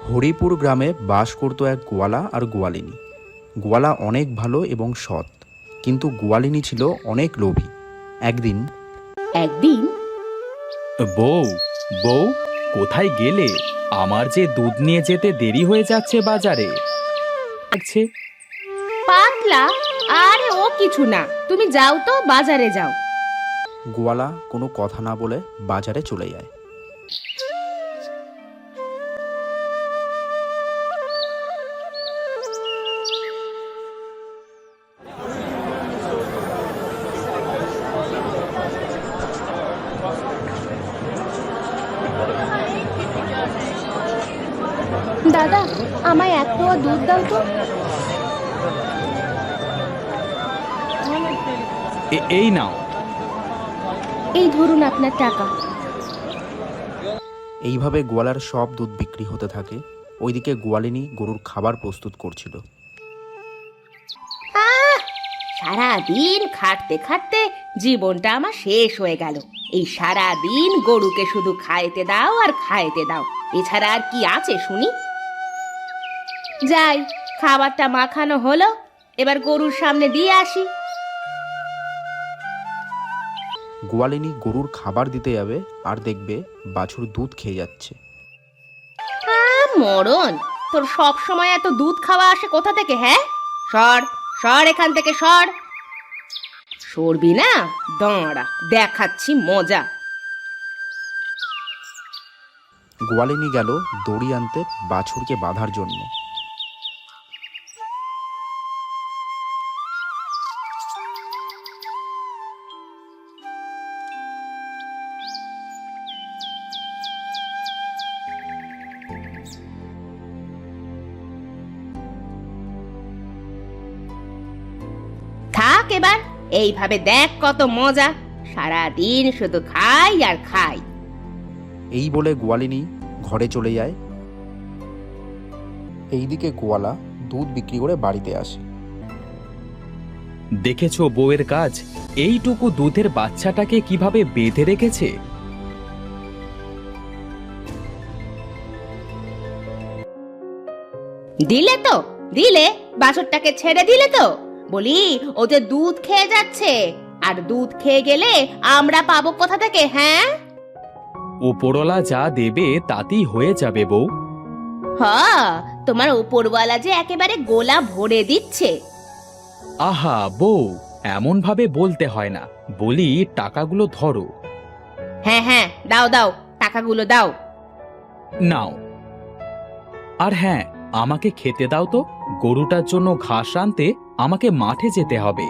হরিপুর গ্রামে বাস করত এক গোয়ালা আর গোয়ালিনী। গোয়ালা অনেক ভালো এবং সৎ, কিন্তু গোয়ালিনী ছিল অনেক লোভী। একদিন একদিন বউ বউ, কোথায় গেলে? আমার যে দুধ নিয়ে যেতে দেরি হয়ে যাচ্ছে বাজারে। আচ্ছা, পাতলা, আরে ও কিছু না, তুমি যাও তো, বাজারে যাও। গোয়ালা কোনো কথা না বলে বাজারে চলে যায়। দাদা, আমায় এক পোয়া দুধ দাও তো। এই নাও। এই ধরুন আপনার টাকা। এইভাবে গোয়ালার সব দুধ বিক্রি হতে থাকে। ওইদিকে গোয়ালিনী গরুর খাবার প্রস্তুত করছিল। সারাদিন খাটতে খাটতে জীবনটা আমার শেষ হয়ে গেল। এই সারাদিন গরুকে শুধু খাইতে দাও আর খাইতে দাও, এছাড়া আর কি আছে শুনি? যাই, খাবারটা মাখানো হলো, এবার গরুর সামনে দিয়ে আসি। গোয়ালিনী গরুর খাবার দিতে যাবে আর দেখবে বাছুর দুধ খেয়ে যাচ্ছে। মরণ, তোর সব সময় এত দুধ খাওয়া আসে কোথা থেকে? হ্যাঁ, সর সর এখান থেকে, সর। সরবি না? দাঁড়া, দেখাচ্ছি মজা। গোয়ালিনী গেল দড়ি আনতে বাছুরকে বাঁধার জন্য। থাক এবার, এইভাবে দেখ কত মজা, সারাদিন শুধু খাই আর খাই। এই বলে গোয়ালিনী ঘরে চলে যায়। এইদিকে গোয়ালা দুধ বিক্রি করে বাড়িতে আসে। দেখেছো বউয়ের কাজ? এইটুকু দুধের বাচ্চাটাকে কিভাবে বেঁধে রেখেছে। দিলে তো, দিলে, বাছুরটাকে ছেড়ে দিলে তো। বলি, ও যে দুধ খেয়ে যাচ্ছে, আর দুধ খেয়ে গেলে আমরা পাবো কোথা থেকে? হ্যাঁ, ওপরওয়ালা যা দেবে তাতেই হয়ে যাবে বউ। তোমার উপরওয়ালা যে একেবারে গোলা ভরে দিচ্ছে। আহা বউ, এমন ভাবে বলতে হয় না। বলি, টাকাগুলো ধরো। হ্যাঁ হ্যাঁ, দাও দাও, টাকাগুলো দাও। নাও। আর হ্যাঁ, আমাকে খেতে দাও তো। গরুটার জন্য ঘাস আনতে আমাকে মাঠে যেতে হবে।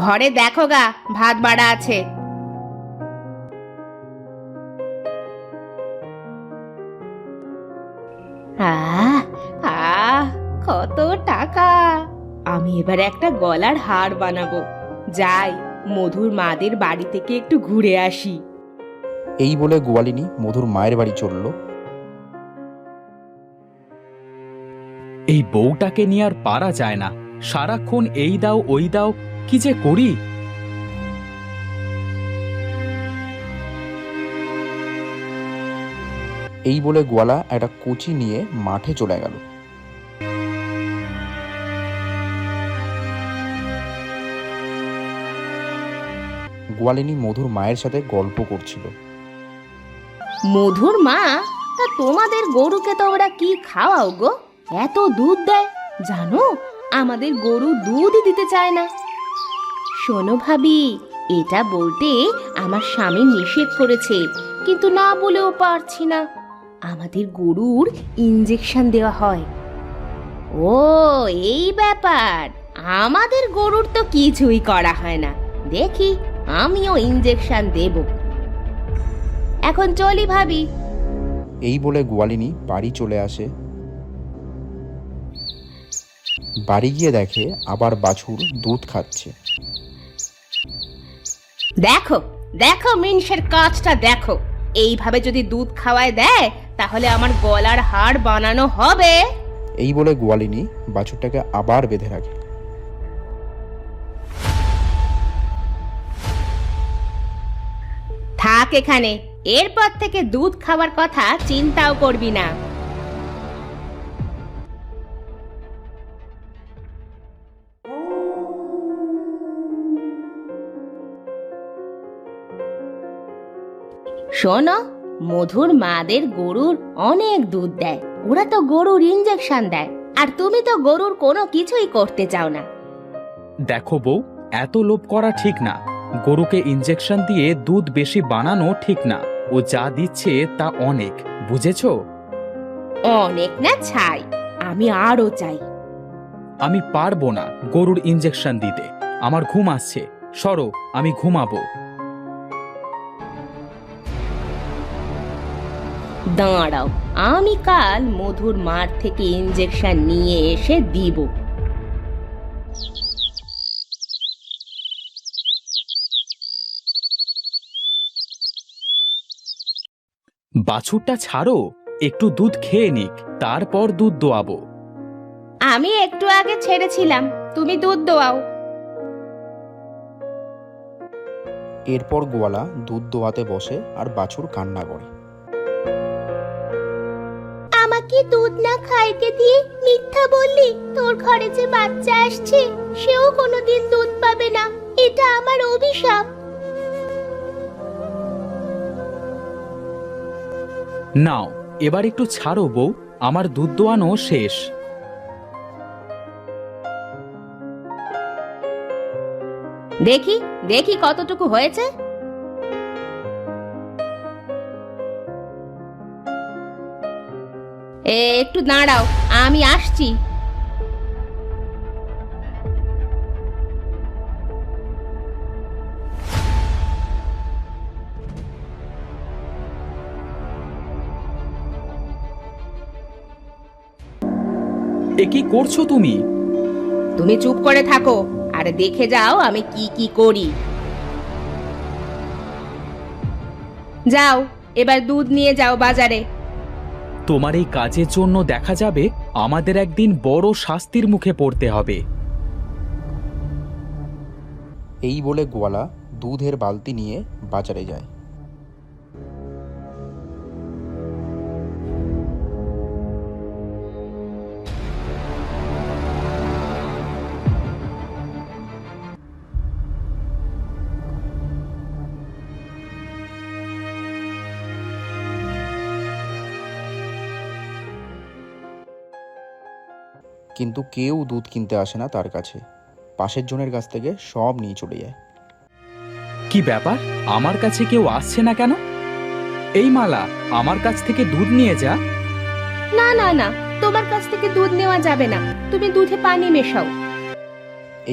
ঘরে দেখো গা, ভাত বাড়া আছে। আহ আহ, কত টাকা! আমি এবার একটা গলার হার বানাবো। যাই, মধুর মাদের বাড়ি থেকে একটু ঘুরে আসি। এই বলে গোয়ালিনী মধুর মায়ের বাড়ি চলল। এই বউটাকে নিয়ে আর পারা যায় না। সারাক্ষণ এই দাও ওই দাও, কি যে করি। এই বলে গোয়ালা একটা কুচি নিয়ে মাঠে চলে গেল। গোয়ালিনী মধুর মায়ের সাথে গল্প করছিল। মধুর মা, তা তোমাদের গরুকে তোমরা কি খাওয়াও গো? এত দুধ দেয়, জানো আমাদের গরু দুধই দিতে চায় না। শোনো ভাবি, এটা বলতে আমার স্বামী নিষেধ করেছে, কিন্তু না বলেও পারছি না। আমাদের গরুর ইনজেকশন দেওয়া হয়। ও, এই ব্যাপার। আমাদের গরুর তো কিছুই করা হয় না, দেখি আমিও ইনজেকশন দেব। এখন চলি ভাবি। এই বলে গোয়ালিনী বাড়ি চলে আসে। বাড়ি গিয়ে দেখে আবার বাছুর দুধ খাচ্ছে। দেখো দেখো, মিনসের কাজটা দেখো। এইভাবে যদি দুধ খাওয়ায় দেয়, তাহলে আমার গলার হাড় বানানো হবে। এই বলে গোয়ালিনী বাছুরটাকে আবার বেঁধে রাখে। থাক এখানে, এরপর থেকে দুধ খাওয়ার কথা চিন্তাও করবি না। শোনো, মধুর মাদের গরুর অনেক দুধ দেয়, ওরা তো গরুর ইঞ্জেকশন দেয়, আর তুমি তো গরুর কোনো কিছুই করতে চাও না। দেখো বউ, এত লোভ করা ঠিক না। গরুকে ইঞ্জেকশন দিয়ে দুধ বেশি বানানো ঠিক না। ও যা দিচ্ছে তা অনেক, বুঝেছো? অনেক না ছাই, আমি আরো চাই। আমি পারবো না গরুর ইঞ্জেকশন দিতে। আমার ঘুম আসছে, সরো, আমি ঘুমাবো। দাঁড়াও, আমি কাল মধুর মাঠ থেকে ইঞ্জেকশন নিয়ে এসে দিব। বাছুরটা ছাড়ো, একটু দুধ খেয়ে নিক, তারপর দুধ দোয়াবো। আমি একটু আগে ছেড়েছিলাম, তুমি দুধ দোয়াও। এরপর গোয়ালা দুধ দোয়াতে বসে আর বাছুর কান্না করে। আমাকে দুধ না খাইতে দিয়ে মিথ্যা বললি। তোর ঘরে যে বাচ্চা আসছে সেও কোনোদিন দুধ পাবে না, এটা আমার অভিশাপ। নাও, এবার একটু ছাড়ো বউ, আমার দুধ দোয়ানো শেষ। দেখি দেখি কতটুকু হয়েছে। একটু দাঁড়াও, আমি আসছি। এ কি করছো তুমি? তুমি চুপ করে থাকো আর দেখে যাও আমি কি কি করি। যাও, এবার দুধ নিয়ে যাও বাজারে। তোমার এই কাজের জন্য দেখা যাবে আমাদের একদিন বড় শাস্তির মুখে পড়তে হবে। এই বলে গোয়ালা দুধের বালতি নিয়ে বাজারে যায়। কিন্তু কেউ দুধ কিনতে আসে না তার কাছে। পাশের জনের কাছ থেকে সব নিয়ে চলে যায়। কি ব্যাপার, আমার কাছে কেউ আসছে না কেন? এই মালা, আমার কাছ থেকে দুধ নিয়ে যা। না না না, তোমার কাছ থেকে দুধ নেওয়া যাবে না, তুমি দুধে পানি মেশাও।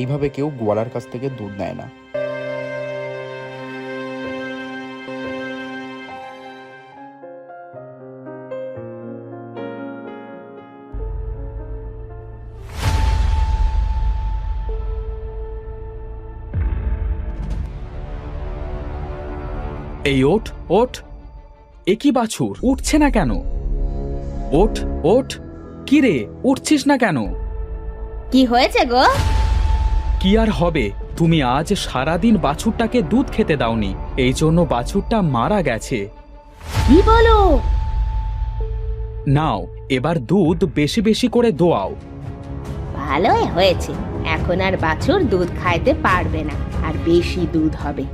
এইভাবে কেউ গোয়ালার কাছ থেকে দুধ নেয় না। এই ওঠ ওঠ, এ কি বাছুর, উঠছে না কেন? ওঠ ওঠ, কি রে, উঠছিস না কেন? কি হয়েছে গো? কি আর হবে, তুমি আজ সারাদিন বাছুরটাকে দুধ খেতে দাওনি, এই জন্য বাছুরটা মারা গেছে। কি বলো? নাও, এবার দুধ বেশি বেশি করে দোয়াও। ভালোই হয়েছে, এখন আর বাছুর দুধ খাইতে পারবে না, আর বেশি দুধ হবে।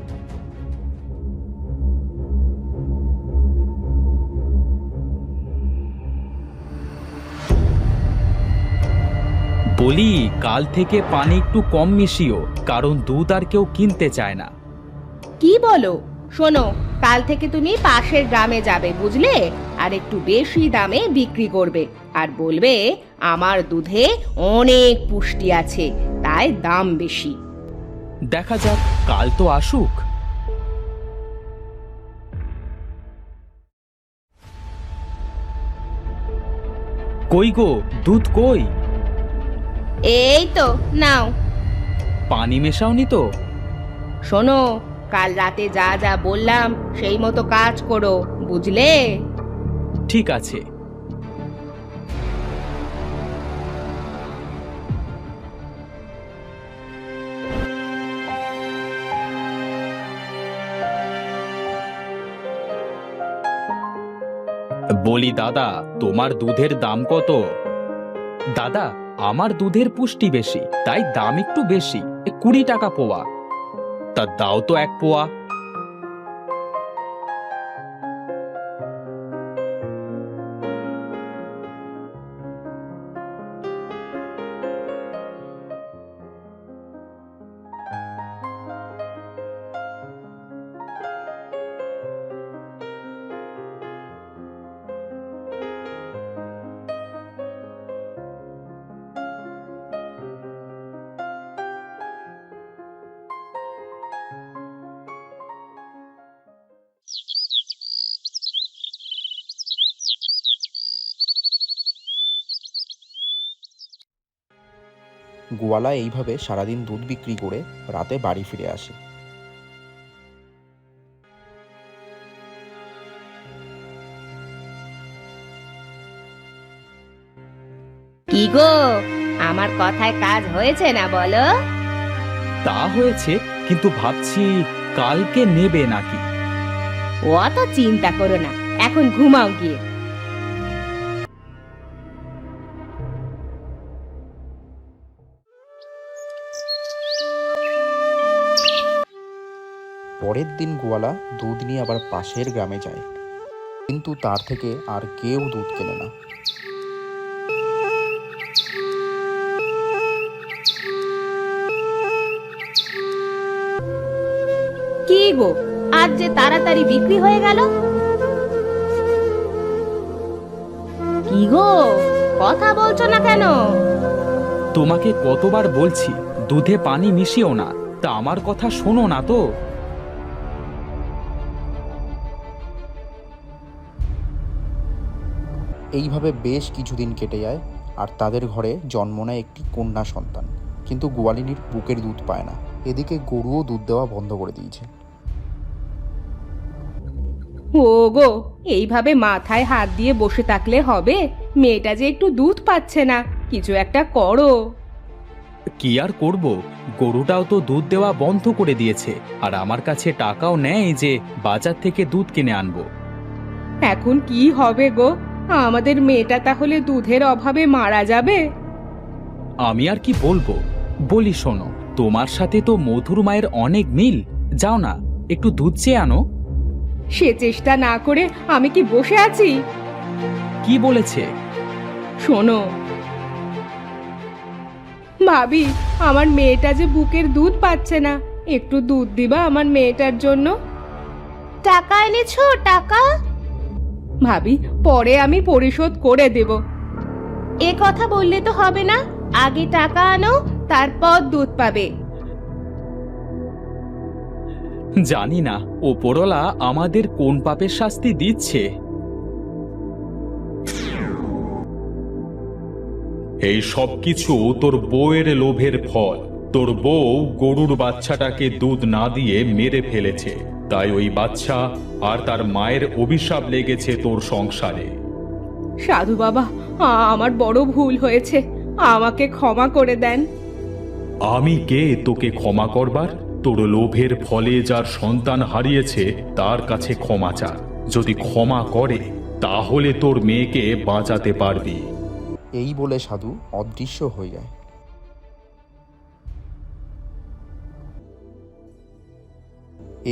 বলি, কাল থেকে পানি একটু কম মিশিও, কারণ দুধ আর কেউ কিনতে চায় না। কি বলো? শোনো, কাল থেকে তুমি পাশের গ্রামে যাবে, বুঝলে? আর একটু বেশি দামে বিক্রি করবে, আর বলবে আমার দুধে অনেক পুষ্টি আছে, তাই দাম বেশি। দেখা যাক, কাল তো আসুক। কই গো, দুধ কই? এই তো নাও। পানি মেশাওনি তো? শোনো, কাল রাতে যা যা বললাম সেই মতো কাজ করো, বুঝলে? ঠিক আছে। বলি দাদা, তোমার দুধের দাম কত? দাদা, আমার দুধের পুষ্টি বেশি, তাই দাম একটু বেশি, 20 টাকা পোয়া। তা দাও তো 1 পোয়া। গোয়ালা এইভাবে সারাদিন দুধ বিক্রি করে রাতে বাড়ি ফিরে আসে। কি গো, আমার কথায় কাজ হয়েছে না বলো? তা হয়েছে, কিন্তু ভাবছি কালকে নেবে নাকি। অত চিন্তা করো না, এখন ঘুমাও গিয়ে। পরের দিন গোয়ালা দুধ নিয়ে আবার পাশের গ্রামে যায়, কিন্তু তার থেকে আর কেউ দুধ কেনে না। কি গো, আজ যে তাড়াতাড়ি বিক্রি হয়ে গেল? কি গো, কথা বলছো না কেন? তোমাকে কতবার বলছি দুধে পানি মিশিও না, তা আমার কথা শোনো না তো। এইভাবে বেশ কিছুদিন কেটে যায়, আর তাদের ঘরে জন্ম নেয় একটি কন্যা সন্তান। কিন্তু গোয়ালিনীর বুকের দুধ পায় না। এদিকে গরুও দুধ দেওয়া বন্ধ করে দিয়েছে। ও গো, এইভাবে মাথায় হাত দিয়ে বসে থাকলে হবে? মেয়েটা যে একটু দুধ পাচ্ছে না, কিছু একটা করো। কি আর করব, গরুটাও তো দুধ দেওয়া বন্ধ করে দিয়েছে, আর আমার কাছে টাকাও নেই যে বাজার থেকে দুধ কিনে আনবো। এখন কি হবে গো? আমাদের মেয়েটা তাহলে দুধের অভাবে মারা যাবে? আমি আর কি বলবো, বলি শোনো, তোমার সাথে তো মধুর মায়ের অনেক মিল, যাও না একটু দুধ চেয়ে আনো। সে চেষ্টা না করে আমি কি বসে আছি? কি বলেছে? শোনো ভাবি, আমার মেয়েটা যে বুকের দুধ পাচ্ছে না, একটু দুধ দিবা আমার মেয়েটার জন্য? টাকা এনেছো? টাকা ভাবি, পরে আমি পরিশোধ করে দেব। এ কথা বললে তো হবে না, আগে টাকা আনো, তারপর দুধ পাবে। জানি না ওপরওয়ালা আমাদের কোন পাপের শাস্তি দিচ্ছে। এই সব কিছু তোর বউয়ের লোভের ফল। তোর বউ গরুর বাচ্চাটাকে দুধ না দিয়ে মেরে ফেলেছে, তাই ওই বাচ্চা আর তার মায়ের অভিশাপ লেগেছে তোর সংসারে। সাধু বাবা, আমার বড় ভুল হয়েছে, আমাকে ক্ষমা করে দেন। আমি কে তোকে ক্ষমা করবার? তোর লোভের ফলে যার সন্তান হারিয়েছে তার কাছে ক্ষমা চা। যদি ক্ষমা করে তাহলে তোর মেয়েকে বাঁচাতে পারবি। এই বলে সাধু অদৃশ্য হয়ে যায়।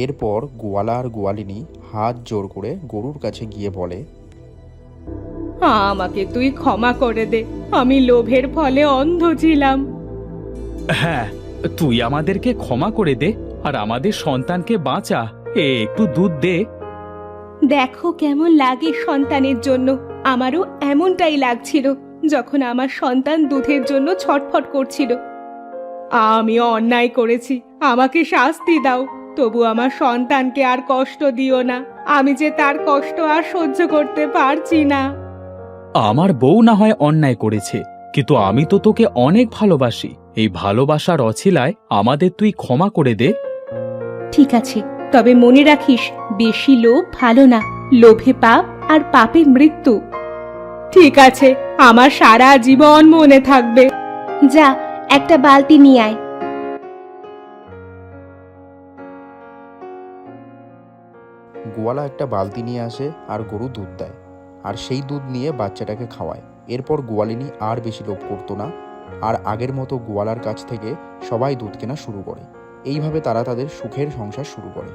এরপর গোয়ালা আর গোয়ালিনী হাত জোর করে গরুর কাছে গিয়ে বলে, আমাকে তুই ক্ষমা করে দে, আমি লোভের ফলে অন্ধ ছিলাম। হ্যাঁ, তুই আমাদেরকে ক্ষমা করে দে, আর আমাদের সন্তানকে বাঁচা। একটু দুধ দে। দেখো কেমন লাগে সন্তানের জন্য। আমারও এমনটাই লাগছিল যখন আমার সন্তান দুধের জন্য ছটফট করছিল। আমি অন্যায় করেছি, আমাকে শাস্তি দাও, তবু আমার সন্তানকে আর কষ্ট দিও না। আমি যে তার কষ্ট আর সহ্য করতে পারছি না। আমার বউ না হয় অন্যায় করেছে, কিন্তু আমি তো তোকে অনেক ভালোবাসি। এই ভালোবাসার অছিলায় আমাদের তুই ক্ষমা করে দে। ঠিক আছে, তবে মনে রাখিস, বেশি লোভ ভালো না, লোভে পাপ আর পাপে মৃত্যু। ঠিক আছে, আমার সারা জীবন মনে থাকবে। যা, একটা বালতি নিয়ে আয়। গোয়ালা একটা বালতি নিয়ে আসে আর গরু দুধ দেয়, আর সেই দুধ নিয়ে বাচ্চাটাকে খাওয়ায়। এরপর গোয়ালিনী আর বেশি লোভ করতো না, আর আগের মতো গোয়ালার কাছ থেকে সবাই দুধ কেনা শুরু করে। এইভাবে তারা তাদের সুখের সংসার শুরু করে।